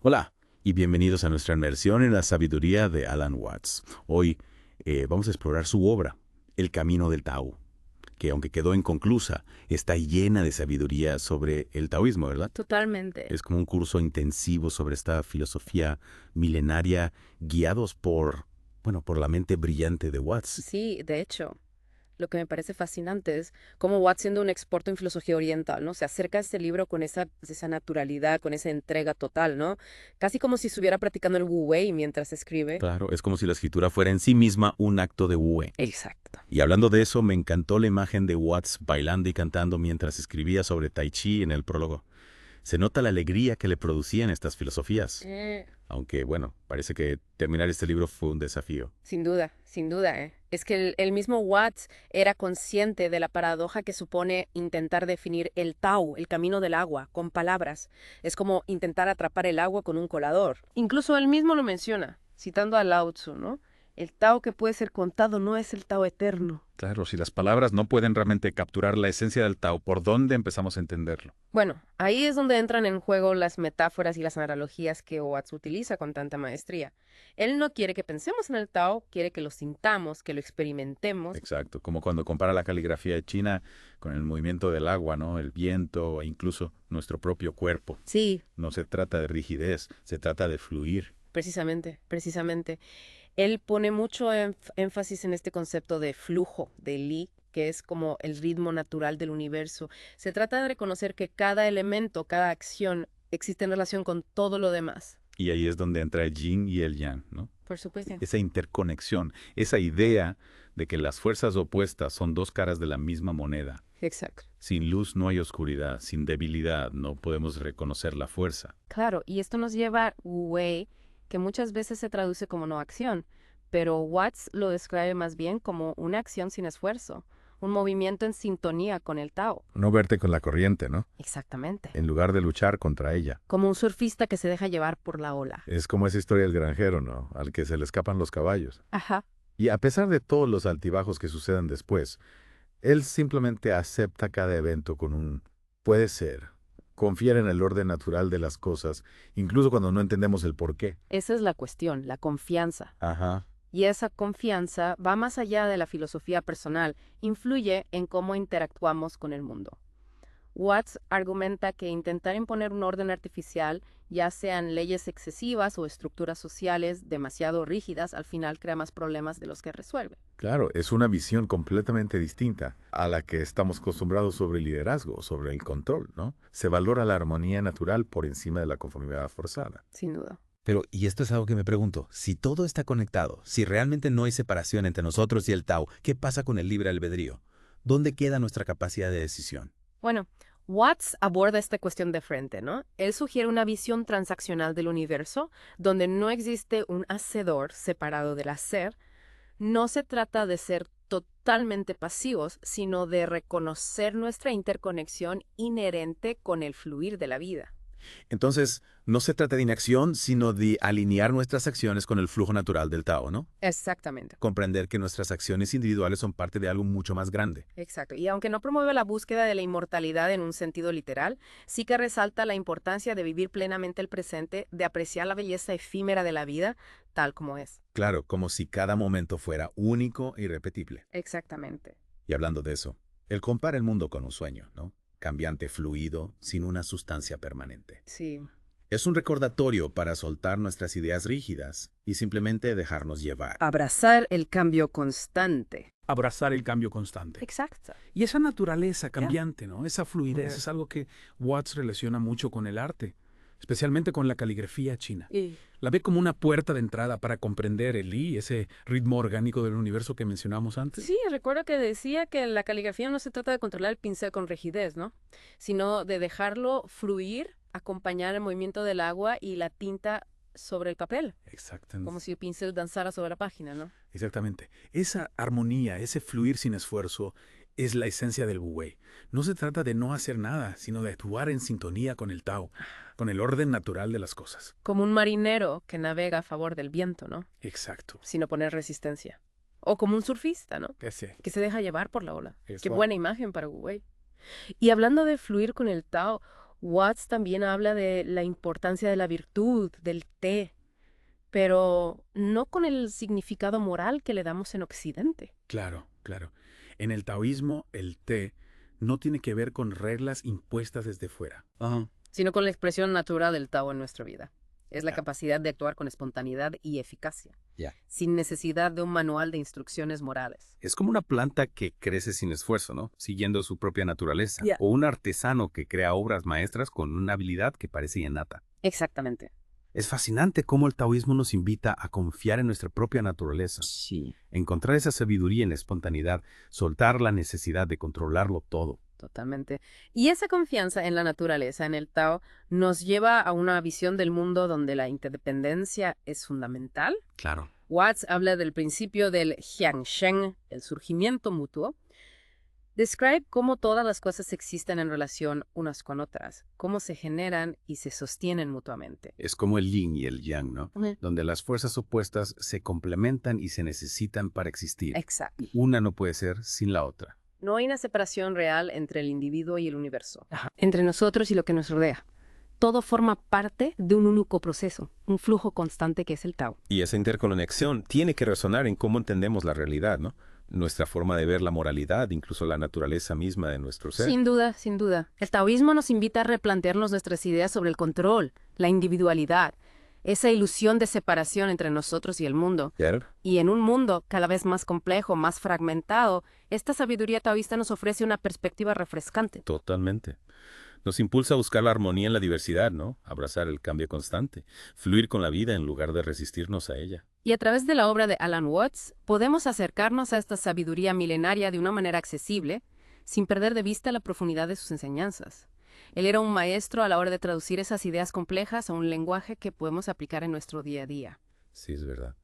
Hola y bienvenidos a nuestra inmersión en la sabiduría de Alan Watts. Hoy vamos a explorar su obra, El Camino del Tao, que aunque quedó inconclusa, está llena de sabiduría sobre el taoísmo, ¿verdad? Totalmente. Es como un curso intensivo sobre esta filosofía milenaria guiados por la mente brillante de Watts. Sí, de hecho, lo que me parece fascinante es cómo Watt, siendo un experto en filosofía oriental, ¿no? Se acerca a este libro con esa naturalidad, con esa entrega total, ¿no? Casi como si estuviera practicando el Wu Wei mientras escribe. Claro, es como si la escritura fuera en sí misma un acto de Wu Wei. Exacto. Y hablando de eso, me encantó la imagen de Watts bailando y cantando mientras escribía sobre Tai Chi en el prólogo. Se nota la alegría que le producían estas filosofías. Aunque, bueno, parece que terminar este libro fue un desafío. Sin duda, ¿eh? Es que el mismo Watts era consciente de la paradoja que supone intentar definir el Tao, el camino del agua, con palabras. Es como intentar atrapar el agua con un colador. Incluso él mismo lo menciona, citando a Lao Tzu, ¿no? El Tao que puede ser contado no es el Tao eterno. Claro, si las palabras no pueden realmente capturar la esencia del Tao, ¿por dónde empezamos a entenderlo? Bueno, ahí es donde entran en juego las metáforas y las analogías que Watts utiliza con tanta maestría. Él no quiere que pensemos en el Tao, quiere que lo sintamos, que lo experimentemos. Exacto, como cuando compara la caligrafía china con el movimiento del agua, ¿no? El viento e incluso nuestro propio cuerpo. Sí, No se trata de rigidez, se trata de fluir. precisamente. Él pone mucho énfasis en este concepto de flujo, de Li, que es como el ritmo natural del universo. Se trata de reconocer que cada elemento, cada acción, existe en relación con todo lo demás. Y ahí es donde entra el yin y el yang, ¿no? Por supuesto. Esa interconexión, esa idea de que las fuerzas opuestas son dos caras de la misma moneda. Exacto. Sin luz no hay oscuridad, sin debilidad no podemos reconocer la fuerza. Claro, y esto nos lleva a Wu Wei, que muchas veces se traduce como no acción, pero Watts lo describe más bien como una acción sin esfuerzo, un movimiento en sintonía con el Tao. No verte con la corriente, ¿no? Exactamente. En lugar de luchar contra ella. Como un surfista que se deja llevar por la ola. Es como esa historia del granjero, ¿no? Al que se le escapan los caballos. Ajá. Y a pesar de todos los altibajos que sucedan después, él simplemente acepta cada evento con un puede ser. Confiar en el orden natural de las cosas, incluso cuando no entendemos el por qué. Esa es la cuestión, la confianza. Ajá. Y esa confianza va más allá de la filosofía personal, influye en cómo interactuamos con el mundo. Watts argumenta que intentar imponer un orden artificial, ya sean leyes excesivas o estructuras sociales demasiado rígidas, al final crea más problemas de los que resuelve. Claro, es una visión completamente distinta a la que estamos acostumbrados sobre el liderazgo, sobre el control, ¿no? Se valora la armonía natural por encima de la conformidad forzada. Sin duda. Pero, y esto es algo que me pregunto, si todo está conectado, si realmente no hay separación entre nosotros y el Tao, ¿qué pasa con el libre albedrío? ¿Dónde queda nuestra capacidad de decisión? Bueno, Watts aborda esta cuestión de frente, ¿no? Él sugiere una visión transaccional del universo, donde no existe un hacedor separado del hacer. No se trata de ser totalmente pasivos, sino de reconocer nuestra interconexión inherente con el fluir de la vida. Entonces, no se trata de inacción, sino de alinear nuestras acciones con el flujo natural del Tao, ¿no? Exactamente. Comprender que nuestras acciones individuales son parte de algo mucho más grande. Exacto. Y aunque no promueve la búsqueda de la inmortalidad en un sentido literal, sí que resalta la importancia de vivir plenamente el presente, de apreciar la belleza efímera de la vida tal como es. Claro, como si cada momento fuera único e irrepetible. Exactamente. Y hablando de eso, él compara el mundo con un sueño, ¿no? Cambiante fluido, sin una sustancia permanente. Sí. Es un recordatorio para soltar nuestras ideas rígidas y simplemente dejarnos llevar. Abrazar el cambio constante. Abrazar el cambio constante. Exacto. Y esa naturaleza cambiante, ¿no? Esa fluidez es algo que Watts relaciona mucho con el arte, especialmente con la caligrafía china. Y La ve como una puerta de entrada para comprender el Li, ese ritmo orgánico del universo que mencionamos antes. sí, recuerdo que decía que la caligrafía no se trata de controlar el pincel con rigidez, ¿no? Sino de dejarlo fluir, acompañar el movimiento del agua y la tinta sobre el papel, Exactamente. como si el pincel danzara sobre la página, ¿no? Exactamente. Esa armonía, ese fluir sin esfuerzo, es la esencia del Wu Wei. No se trata de no hacer nada, sino de actuar en sintonía con el Tao, con el orden natural de las cosas. Como un marinero que navega a favor del viento, ¿no? Exacto. Sin oponer resistencia. O como un surfista, ¿no? Ese. Que se deja llevar por la ola. Eso. Qué buena imagen para Wu Wei. Y hablando de fluir con el Tao, Watts también habla de la importancia de la virtud, del té, pero no con el significado moral que le damos en Occidente. Claro, claro. En el taoísmo, el té no tiene que ver con reglas impuestas desde fuera. Ajá. Sino con la expresión natural del Tao en nuestra vida. Es la Ya. capacidad de actuar con espontaneidad y eficacia, Ya. sin necesidad de un manual de instrucciones morales. Es como una planta que crece sin esfuerzo, ¿no? Siguiendo su propia naturaleza. Ya. O un artesano que crea obras maestras con una habilidad que parece innata. Exactamente. Es fascinante cómo el taoísmo nos invita a confiar en nuestra propia naturaleza. Sí. Encontrar esa sabiduría en la espontaneidad, soltar la necesidad de controlarlo todo. Totalmente. Y esa confianza en la naturaleza, en el Tao, nos lleva a una visión del mundo donde la interdependencia es fundamental. Claro. Watts habla del principio del Jiangsheng, el surgimiento mutuo. Describe cómo todas las cosas existen en relación unas con otras, cómo se generan y se sostienen mutuamente. Es como el yin y el yang, ¿no? Ujú. Donde las fuerzas opuestas se complementan y se necesitan para existir. Exacto. Una no puede ser sin la otra. No hay una separación real entre el individuo y el universo, entre nosotros y lo que nos rodea. Todo forma parte de un único proceso, un flujo constante que es el Tao. Y esa interconexión tiene que resonar en cómo entendemos la realidad, ¿no? Nuestra forma de ver la moralidad, incluso la naturaleza misma de nuestro ser. Sin duda, sin duda. El taoísmo nos invita a replantearnos nuestras ideas sobre el control, la individualidad, esa ilusión de separación entre nosotros y el mundo. ¿Cierto? Y en un mundo cada vez más complejo, más fragmentado, esta sabiduría taoísta nos ofrece una perspectiva refrescante. Totalmente. Nos impulsa a buscar la armonía en la diversidad, ¿no? Abrazar el cambio constante, fluir con la vida en lugar de resistirnos a ella. Y a través de la obra de Alan Watts, podemos acercarnos a esta sabiduría milenaria de una manera accesible, sin perder de vista la profundidad de sus enseñanzas. Él era un maestro a la hora de traducir esas ideas complejas a un lenguaje que podemos aplicar en nuestro día a día. Sí, es verdad.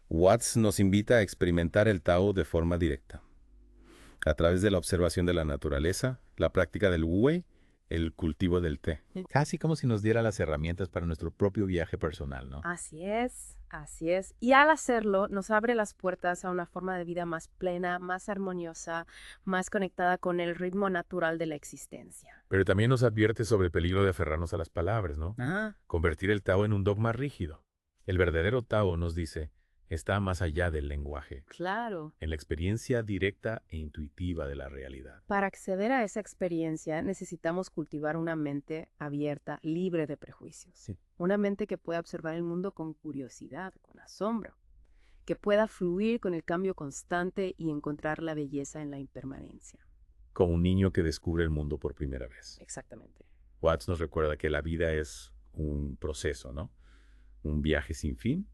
Watts nos invita a experimentar el Tao de forma directa. A través de la observación de la naturaleza, la práctica del Wu Wei, el cultivo del té. Casi como si nos diera las herramientas para nuestro propio viaje personal, ¿no? Así es, así es. Y al hacerlo, nos abre las puertas a una forma de vida más plena, más armoniosa, más conectada con el ritmo natural de la existencia. Pero también nos advierte sobre el peligro de aferrarnos a las palabras, ¿no? Ah, Convertir el Tao en un dogma rígido. El verdadero Tao, nos dice, está más allá del lenguaje, Claro. en la experiencia directa e intuitiva de la realidad. Para acceder a esa experiencia necesitamos cultivar una mente abierta, libre de prejuicios. Sí. Una mente que pueda observar el mundo con curiosidad, con asombro, que pueda fluir con el cambio constante y encontrar la belleza en la impermanencia. Como un niño que descubre el mundo por primera vez. Exactamente. Watts nos recuerda que la vida es un proceso, ¿no? Un viaje sin fin.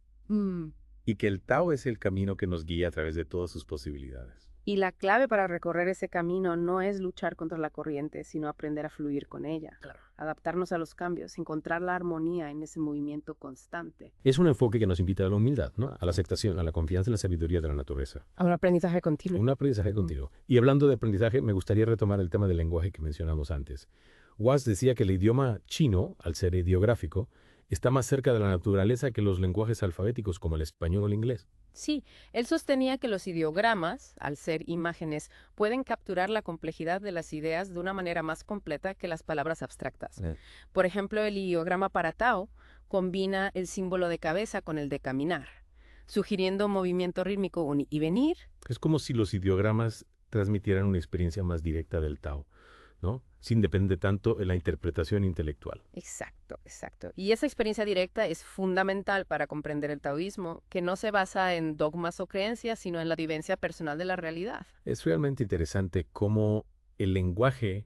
Y que el Tao es el camino que nos guía a través de todas sus posibilidades. Y la clave para recorrer ese camino no es luchar contra la corriente, sino aprender a fluir con ella. Adaptarnos a los cambios, encontrar la armonía en ese movimiento constante. Es un enfoque que nos invita a la humildad, ¿no? A la aceptación, a la confianza en la sabiduría de la naturaleza. A un aprendizaje continuo. Un aprendizaje continuo. Y hablando de aprendizaje, me gustaría retomar el tema del lenguaje que mencionamos antes. Watts decía que el idioma chino, al ser ideográfico, está más cerca de la naturaleza que los lenguajes alfabéticos como el español o el inglés. Sí, él sostenía que los ideogramas, al ser imágenes, pueden capturar la complejidad de las ideas de una manera más completa que las palabras abstractas. Por ejemplo, el ideograma para Tao combina el símbolo de cabeza con el de caminar, sugiriendo movimiento rítmico y venir. Es como si los ideogramas transmitieran una experiencia más directa del Tao, ¿no? Sin depender tanto de la interpretación intelectual. Exacto, exacto. Y esa experiencia directa es fundamental para comprender el taoísmo, que no se basa en dogmas o creencias, sino en la vivencia personal de la realidad. Es realmente interesante cómo el lenguaje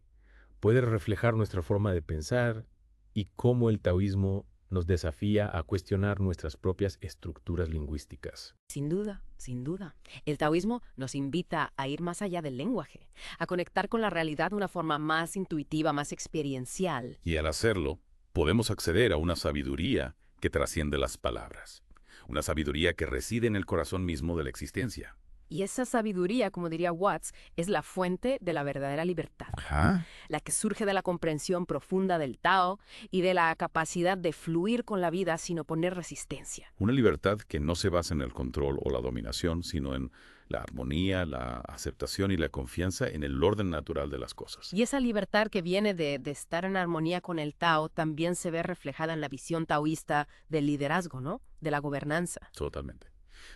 puede reflejar nuestra forma de pensar y cómo el taoísmo nos desafía a cuestionar nuestras propias estructuras lingüísticas. Sin duda, sin duda. El taoísmo nos invita a ir más allá del lenguaje, a conectar con la realidad de una forma más intuitiva, más experiencial. y al hacerlo, podemos acceder a una sabiduría que trasciende las palabras. Una sabiduría que reside en el corazón mismo de la existencia. Y esa sabiduría, como diría Watts, es la fuente de la verdadera libertad, Ajá. la que surge de la comprensión profunda del Tao y de la capacidad de fluir con la vida sin oponer resistencia. Una libertad que no se basa en el control o la dominación, sino en la armonía, la aceptación y la confianza en el orden natural de las cosas. Y esa libertad que viene de estar en armonía con el Tao también se ve reflejada en la visión taoísta del liderazgo, ¿no? De la gobernanza. Totalmente.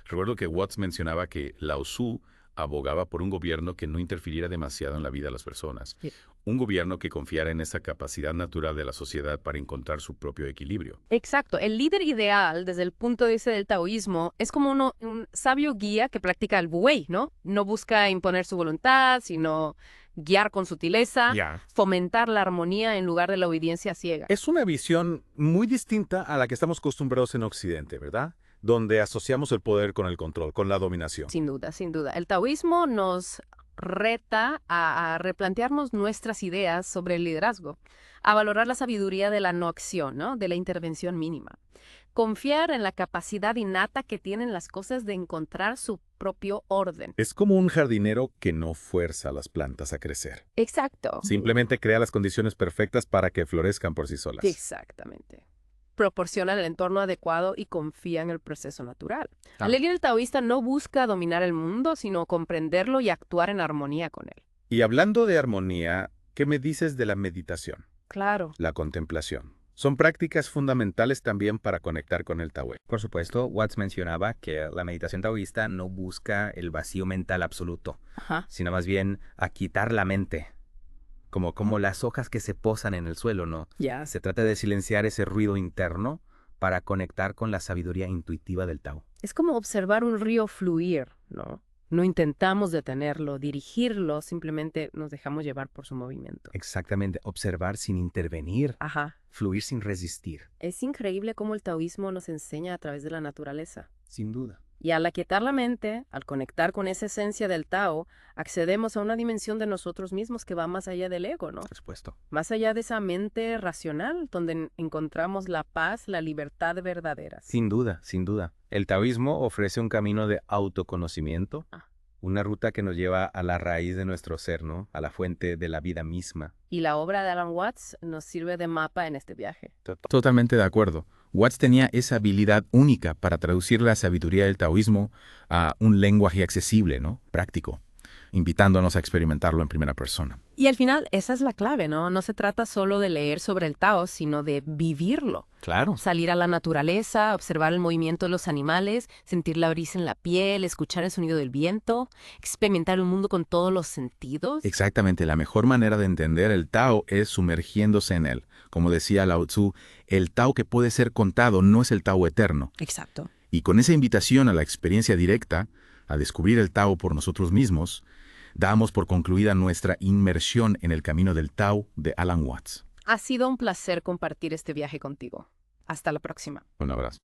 Recuerdo que Watts mencionaba que Lao Tzu abogaba por un gobierno que no interfiriera demasiado en la vida de las personas. Sí. Un gobierno que confiara en esa capacidad natural de la sociedad para encontrar su propio equilibrio. Exacto. El líder ideal, desde el punto de vista del taoísmo, es como un sabio guía que practica el Wu-Wei, ¿no? No busca imponer su voluntad, sino guiar con sutileza, fomentar la armonía en lugar de la obediencia ciega. Es una visión muy distinta a la que estamos acostumbrados en Occidente, ¿verdad? Donde asociamos el poder con el control, con la dominación. Sin duda, sin duda. El taoísmo nos reta a replantearnos nuestras ideas sobre el liderazgo, a valorar la sabiduría de la no acción, ¿no? De la intervención mínima. Confiar en la capacidad innata que tienen las cosas de encontrar su propio orden. Es como un jardinero que no fuerza a las plantas a crecer. Exacto. Simplemente crea las condiciones perfectas para que florezcan por sí solas. Exactamente. Proporciona el entorno adecuado y confía en el proceso natural. El líder taoísta no busca dominar el mundo, sino comprenderlo y actuar en armonía con él. Y hablando de armonía, ¿qué me dices de la meditación? Claro. La contemplación. Son prácticas fundamentales también para conectar con el Tao. Por supuesto, Watts mencionaba que la meditación taoísta no busca el vacío mental absoluto, Ajá. sino más bien a quitar la mente, como las hojas que se posan en el suelo, ¿no? Ya. Se trata de silenciar ese ruido interno para conectar con la sabiduría intuitiva del Tao. Es como observar un río fluir, ¿no? No intentamos detenerlo, dirigirlo, simplemente nos dejamos llevar por su movimiento. Exactamente, observar sin intervenir, Ajá. fluir sin resistir. Es increíble cómo el taoísmo nos enseña a través de la naturaleza. Sin duda. Y al aquietar la mente, al conectar con esa esencia del Tao, accedemos a una dimensión de nosotros mismos que va más allá del ego, ¿no? Por supuesto. Más allá de esa mente racional, donde encontramos la paz, la libertad verdaderas. Sin duda, sin duda. El taoísmo ofrece un camino de autoconocimiento, una ruta que nos lleva a la raíz de nuestro ser, ¿no? A la fuente de la vida misma. Y la obra de Alan Watts nos sirve de mapa en este viaje. Totalmente de acuerdo. Watts tenía esa habilidad única para traducir la sabiduría del taoísmo a un lenguaje accesible, ¿no? Práctico, invitándonos a experimentarlo en primera persona. Y al final, esa es la clave, ¿no? No se trata solo de leer sobre el Tao, sino de vivirlo. Claro. Salir a la naturaleza, observar el movimiento de los animales, sentir la brisa en la piel, escuchar el sonido del viento, experimentar el mundo con todos los sentidos. Exactamente, la mejor manera de entender el Tao es sumergiéndose en él. Como decía Lao Tzu, el Tao que puede ser contado no es el Tao eterno. Exacto. Y con esa invitación a la experiencia directa, a descubrir el Tao por nosotros mismos, damos por concluida nuestra inmersión en el camino del Tao de Alan Watts. Ha sido un placer compartir este viaje contigo. Hasta la próxima. Un abrazo.